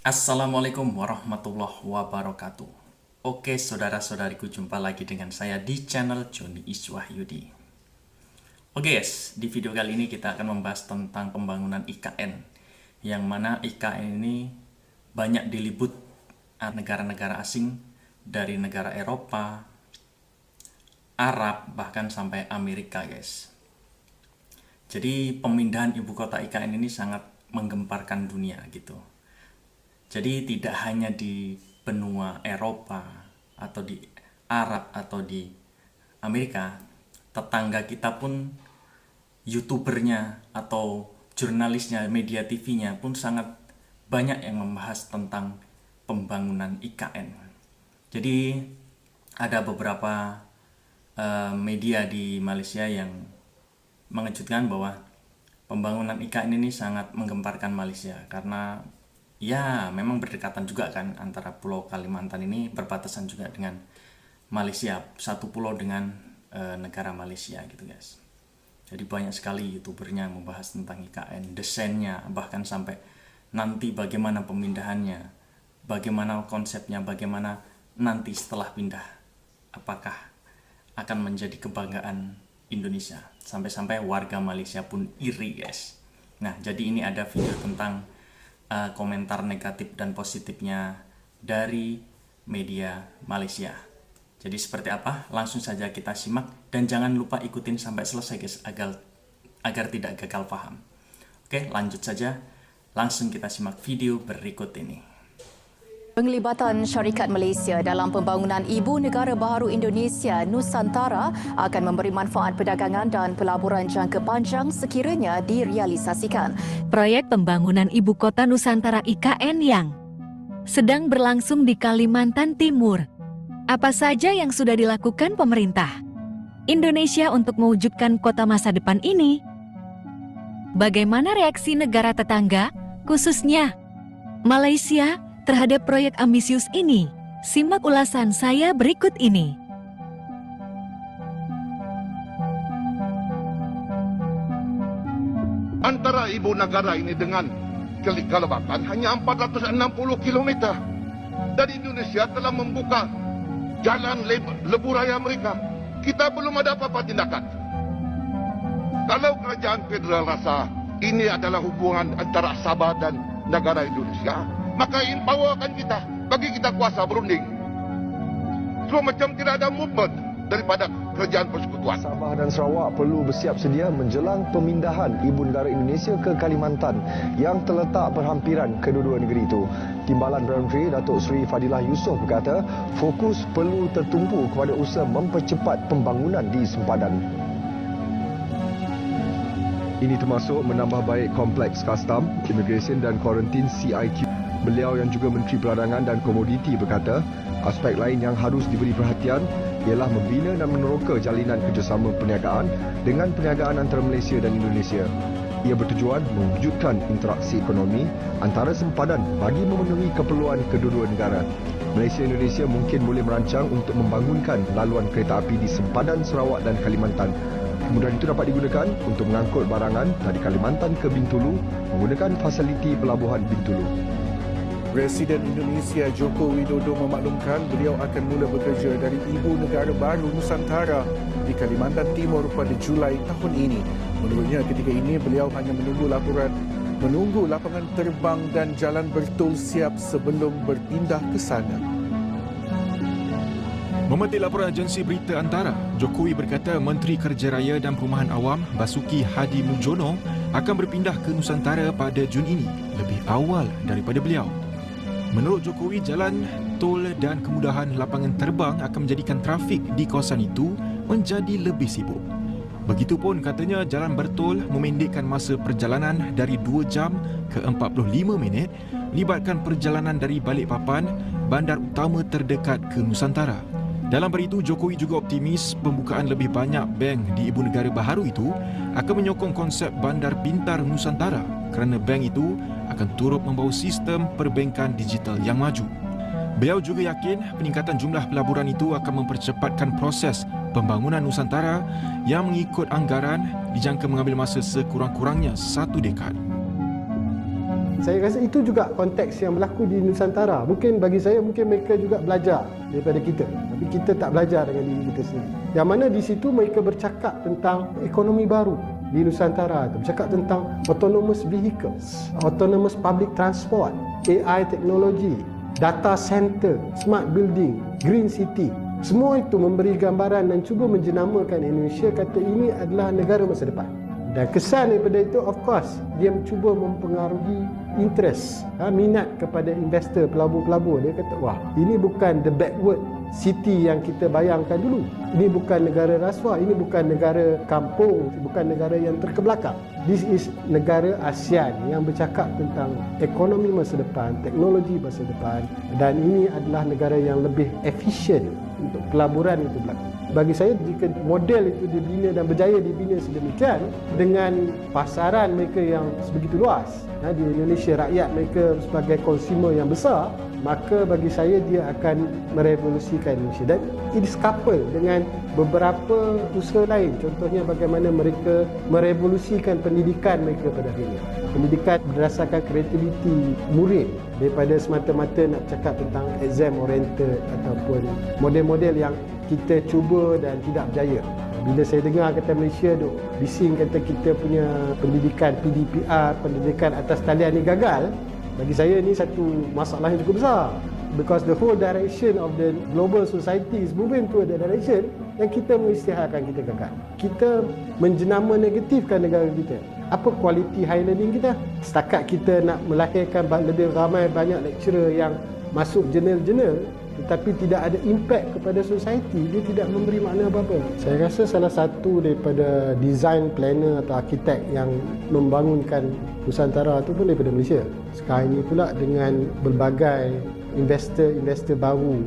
Assalamualaikum warahmatullahi wabarakatuh. Oke saudara-saudariku, jumpa lagi dengan saya di channel Joni Iswahyudi. Oke guys, di video kali ini kita akan membahas tentang pembangunan IKN, yang mana IKN ini banyak diliput negara-negara asing dari negara Eropa, Arab, bahkan sampai Amerika guys. Jadi pemindahan ibu kota IKN ini sangat menggemparkan dunia gitu. Jadi tidak hanya di benua Eropa atau di Arab atau di Amerika, tetangga kita pun YouTubernya atau jurnalisnya, media TV-nya pun sangat banyak yang membahas tentang pembangunan IKN. Jadi ada beberapa media di Malaysia yang mengejutkan bahwa pembangunan IKN ini sangat menggemparkan Malaysia karena ya memang berdekatan juga kan, antara Pulau Kalimantan ini berbatasan juga dengan Malaysia, satu pulau dengan negara Malaysia gitu guys. Jadi banyak sekali YouTubernya membahas tentang IKN, desainnya, bahkan sampai nanti bagaimana pemindahannya, bagaimana konsepnya, bagaimana nanti setelah pindah, apakah akan menjadi kebanggaan Indonesia, sampai-sampai warga Malaysia pun iri guys. Nah, jadi ini ada video tentang komentar negatif dan positifnya dari media Malaysia. Jadi seperti apa? Langsung saja kita simak dan jangan lupa ikutin sampai selesai guys, agar tidak gagal paham. Oke, lanjut saja. Langsung kita simak video berikut ini. Penglibatan syarikat Malaysia dalam pembangunan Ibu Negara Baharu Indonesia Nusantara akan memberi manfaat perdagangan dan pelaburan jangka panjang sekiranya direalisasikan. Proyek pembangunan Ibu Kota Nusantara IKN yang sedang berlangsung di Kalimantan Timur. Apa saja yang sudah dilakukan pemerintah Indonesia untuk mewujudkan kota masa depan ini? Bagaimana reaksi negara tetangga, khususnya Malaysia, terhadap proyek ambisius ini? Simak ulasan saya berikut ini. Antara ibu negara ini dengan Kalimantan hanya 460 km. Dan Indonesia telah membuka jalan lebuh raya mereka. Kita belum ada apa-apa tindakan. Kalau kerajaan federal rasa ini adalah hubungan antara Sabah dan negara Indonesia, maka empowerkan kita, bagi kita kuasa berunding. So macam tidak ada movement daripada kerajaan persekutuan. Sabah dan Sarawak perlu bersiap sedia menjelang pemindahan Ibu Negara Indonesia ke Kalimantan yang terletak berhampiran kedua-dua negeri itu. Timbalan Perdana Menteri Datuk Seri Fadilah Yusof berkata, fokus perlu tertumpu kepada usaha mempercepat pembangunan di sempadan. Ini termasuk menambah baik kompleks kastam, imigresen dan kuarantin CIQ. Beliau yang juga Menteri Perdagangan dan Komoditi berkata, aspek lain yang harus diberi perhatian ialah membina dan meneroka jalinan kerjasama perniagaan dengan perniagaan antara Malaysia dan Indonesia. Ia bertujuan mewujudkan interaksi ekonomi antara sempadan bagi memenuhi keperluan kedua-dua negara. Malaysia dan Indonesia mungkin boleh merancang untuk membangunkan laluan kereta api di sempadan Sarawak dan Kalimantan. Kemudahan itu dapat digunakan untuk mengangkut barangan dari Kalimantan ke Bintulu menggunakan fasiliti pelabuhan Bintulu. Presiden Indonesia Joko Widodo memaklumkan beliau akan mula bekerja dari Ibu Negara Baru Nusantara di Kalimantan Timur pada Julai tahun ini. Menurutnya ketika ini beliau hanya menunggu lapangan terbang dan jalan bertol siap sebelum berpindah ke sana. Memetik laporan agensi berita Antara, Jokowi berkata Menteri Kerja Raya dan Perumahan Awam Basuki Hadi Mujono akan berpindah ke Nusantara pada Jun ini, lebih awal daripada beliau. Menurut Jokowi, jalan, tol dan kemudahan lapangan terbang akan menjadikan trafik di kawasan itu menjadi lebih sibuk. Begitupun katanya jalan bertol memendekkan masa perjalanan dari 2 jam ke 45 minit, libatkan perjalanan dari Balikpapan, bandar utama terdekat ke Nusantara. Dalam beritu, Jokowi juga optimis pembukaan lebih banyak bank di Ibu Negara Baharu itu akan menyokong konsep bandar pintar Nusantara kerana bank itu akan turut membawa sistem perbankan digital yang maju. Beliau juga yakin peningkatan jumlah pelaburan itu akan mempercepatkan proses pembangunan Nusantara yang mengikut anggaran dijangka mengambil masa sekurang-kurangnya 1 dekad. Saya rasa itu juga konteks yang berlaku di Nusantara. Mungkin bagi saya, mungkin mereka juga belajar daripada kita. Tapi kita tak belajar dengan diri kita sendiri. Yang mana di situ mereka bercakap tentang ekonomi baru di Nusantara. Bercakap tentang autonomous vehicles, autonomous public transport, AI teknologi, data center, smart building, green city. Semua itu memberi gambaran dan cuba menjenamakan Indonesia, kata ini adalah negara masa depan. Dan kesan daripada itu, of course, dia cuba mempengaruhi interest, minat kepada investor, pelabur-pelabur. Dia kata, wah, ini bukan the backward city yang kita bayangkan dulu. Ini bukan negara rasuah, ini bukan negara kampung, bukan negara yang terkebelakang. This is negara ASEAN yang bercakap tentang ekonomi masa depan, teknologi masa depan, dan ini adalah negara yang lebih efisien untuk pelaburan itu berlaku. Bagi saya, jika model itu dibina dan berjaya dibina sedemikian dengan pasaran mereka yang sebegitu luas, di Indonesia rakyat mereka sebagai konsumer yang besar, maka bagi saya dia akan merevolusikan Indonesia. Dan it is coupled dengan beberapa usaha lain. Contohnya bagaimana mereka merevolusikan pendidikan mereka pada hari ini. Pendidikan berdasarkan kreativiti murid daripada semata-mata nak cakap tentang exam oriented ataupun model-model yang kita cuba dan tidak berjaya. Bila saya dengar kata Malaysia duk bising kata kita punya pendidikan PDPR, pendidikan atas talian ni gagal, bagi saya ni satu masalah yang cukup besar. Because the whole direction of the global society is moving to the direction yang kita mengisytiharkan kita gagal. Kita menjenama negatifkan negara kita. Apa kualiti high learning kita? Setakat kita nak melahirkan lebih ramai banyak lecturer yang masuk jurnal-jurnal tetapi tidak ada impact kepada society, dia tidak memberi makna apa-apa. Saya rasa salah satu daripada design planner atau arkitek yang membangunkan Nusantara itu pun daripada Malaysia. Sekarang ini pula dengan berbagai investor baru,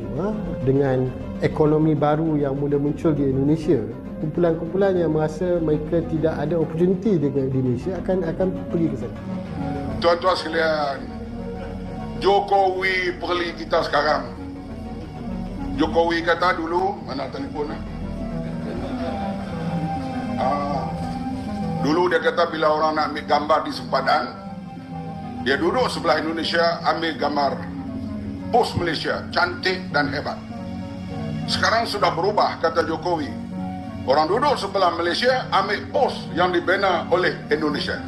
dengan ekonomi baru yang mula muncul di Indonesia, kumpulan-kumpulan yang merasa mereka tidak ada opportunity di Malaysia akan pergi ke sana. Tuan-tuan sekalian, Jokowi perli kita sekarang. Jokowi kata dulu, mana telefon dulu dia kata bila orang nak ambil gambar di sempadan, dia duduk sebelah Indonesia ambil gambar pos Malaysia cantik dan hebat. Sekarang sudah berubah, kata Jokowi, orang duduk sebelah Malaysia ambil pos yang dibina oleh Indonesia.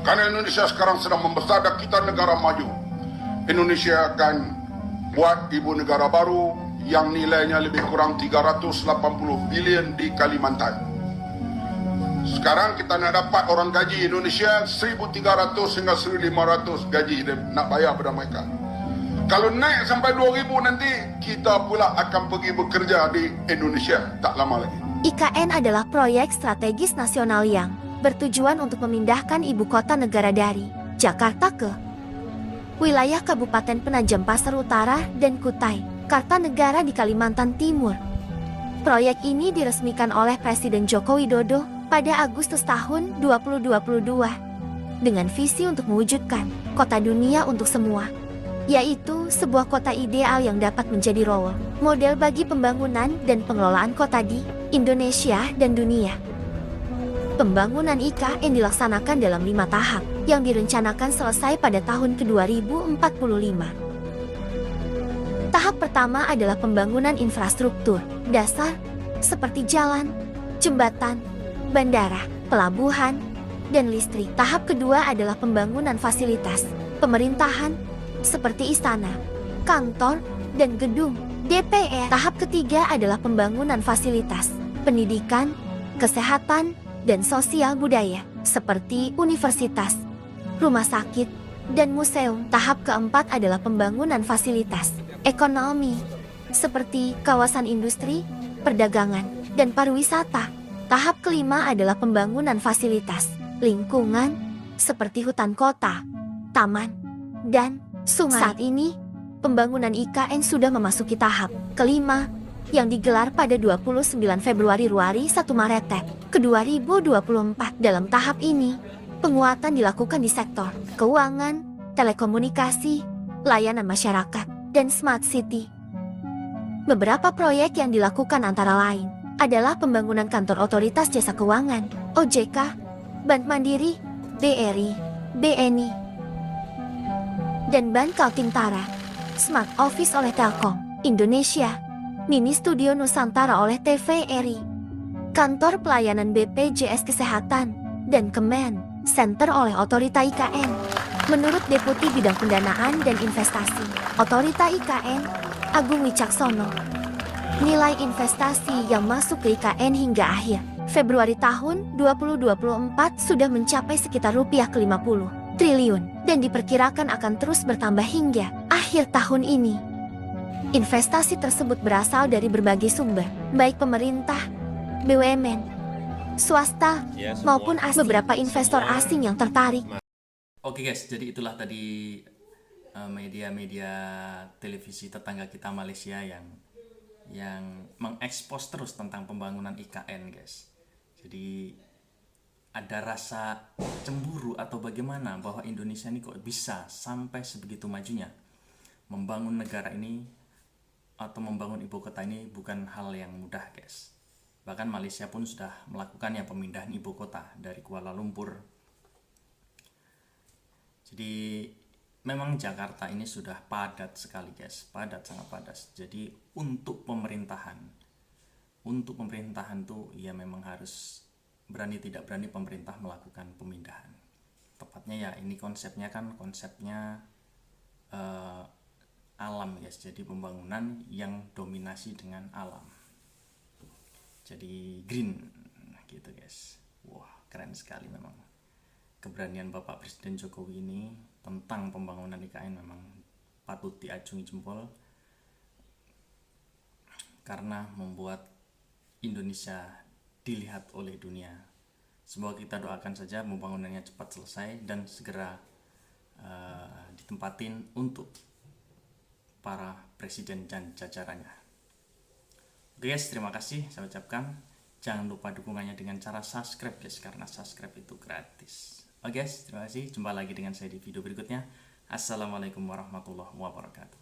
Karena Indonesia sekarang sedang membesar dan kita negara maju. Indonesia akan buat ibu negara baru yang nilainya lebih kurang 380 bilion di Kalimantan. Sekarang kita nak dapat orang gaji Indonesia 1,300 hingga 1,500 gaji nak bayar pada mereka. Kalau naik sampai 2,000 nanti, kita pula akan pergi bekerja di Indonesia tak lama lagi. IKN adalah proyek strategis nasional yang bertujuan untuk memindahkan ibu kota negara dari Jakarta ke wilayah Kabupaten Penajam Pasar Utara dan Kutai Kartanegara di Kalimantan Timur. Proyek ini diresmikan oleh Presiden Joko Widodo pada Agustus tahun 2022 dengan visi untuk mewujudkan kota dunia untuk semua, yaitu sebuah kota ideal yang dapat menjadi role model bagi pembangunan dan pengelolaan kota di Indonesia dan dunia. Pembangunan IKN dilaksanakan dalam 5 tahap yang direncanakan selesai pada tahun ke-2045. Tahap pertama adalah pembangunan infrastruktur dasar seperti jalan, jembatan, bandara, pelabuhan, dan listrik. Tahap kedua adalah pembangunan fasilitas pemerintahan seperti istana, kantor, dan gedung DPR. Tahap ketiga adalah pembangunan fasilitas pendidikan, kesehatan, dan sosial budaya seperti universitas, rumah sakit, dan museum. Tahap keempat adalah pembangunan fasilitas ekonomi seperti kawasan industri, perdagangan, dan pariwisata. Tahap kelima adalah pembangunan fasilitas lingkungan seperti hutan kota, taman, dan sungai. Saat ini, pembangunan IKN sudah memasuki tahap kelima yang digelar pada 29 Februari 1 Maret ke-2024. Dalam tahap ini, penguatan dilakukan di sektor keuangan, telekomunikasi, layanan masyarakat, dan smart city. Beberapa proyek yang dilakukan antara lain adalah pembangunan kantor otoritas jasa keuangan, OJK, Bank Mandiri, BRI, BNI, dan Bankal Tintara. Smart Office oleh Telkom Indonesia. Mini Studio Nusantara oleh TVRI. Kantor Pelayanan BPJS Kesehatan dan Kemen Center oleh Otorita IKN. Menurut Deputi Bidang Pendanaan dan Investasi Otorita IKN, Agung Wicaksono, nilai investasi yang masuk ke IKN hingga akhir Februari tahun 2024 sudah mencapai sekitar rupiah ke-50 triliun dan diperkirakan akan terus bertambah hingga akhir tahun ini. Investasi tersebut berasal dari berbagai sumber, baik pemerintah, BUMN, swasta, maupun beberapa investor asing yang tertarik. Oke guys, jadi itulah tadi media-media televisi tetangga kita Malaysia yang mengekspos terus tentang pembangunan IKN guys. Jadi ada rasa cemburu atau bagaimana bahwa Indonesia ini kok bisa sampai sebegitu majunya. Membangun negara ini atau membangun ibu kota ini bukan hal yang mudah guys. Bahkan Malaysia pun sudah melakukannya pemindahan ibu kota dari Kuala Lumpur. Jadi memang Jakarta ini sudah padat sekali guys, sangat padat. Jadi untuk pemerintahan tuh ya memang harus berani tidak berani pemerintah melakukan pemindahan. Tepatnya ya ini konsepnya alam guys. Jadi pembangunan yang dominasi dengan alam. Jadi green gitu guys. Wah, keren sekali memang. Keberanian Bapak Presiden Jokowi ini tentang pembangunan IKN memang patut diacungi jempol karena membuat Indonesia dilihat oleh dunia. Semoga kita doakan saja pembangunannya cepat selesai dan segera ditempatin untuk para presiden dan jajarannya. Oke guys, terima kasih saya ucapkan. Jangan lupa dukungannya dengan cara subscribe guys, karena subscribe itu gratis. Oke guys, terima kasih. Jumpa lagi dengan saya di video berikutnya. Assalamualaikum warahmatullahi wabarakatuh.